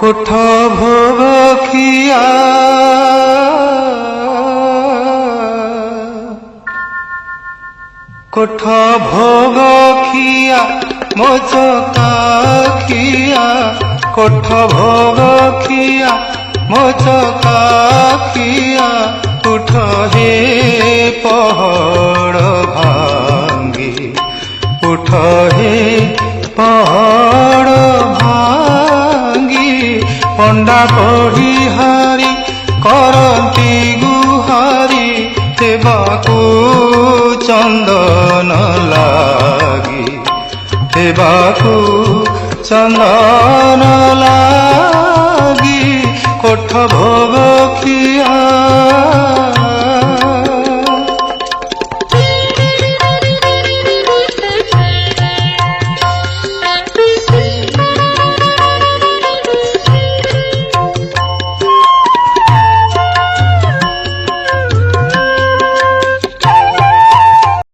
কোঠ ভোগ খিয়া কোঠ ভোগ খিয়া মোচকা খিয়া কোঠ ভোগ খিয়া মোচকা খিয়া উঠ হে পহড় ভাঙ্গি উঠ হে পহড় ভাঙ্গি পণ্ডা পঢ়ি হারি করন্তি গুহারি দেবাকু চন্দন লাগি দেবাকু চন্দন লাগি।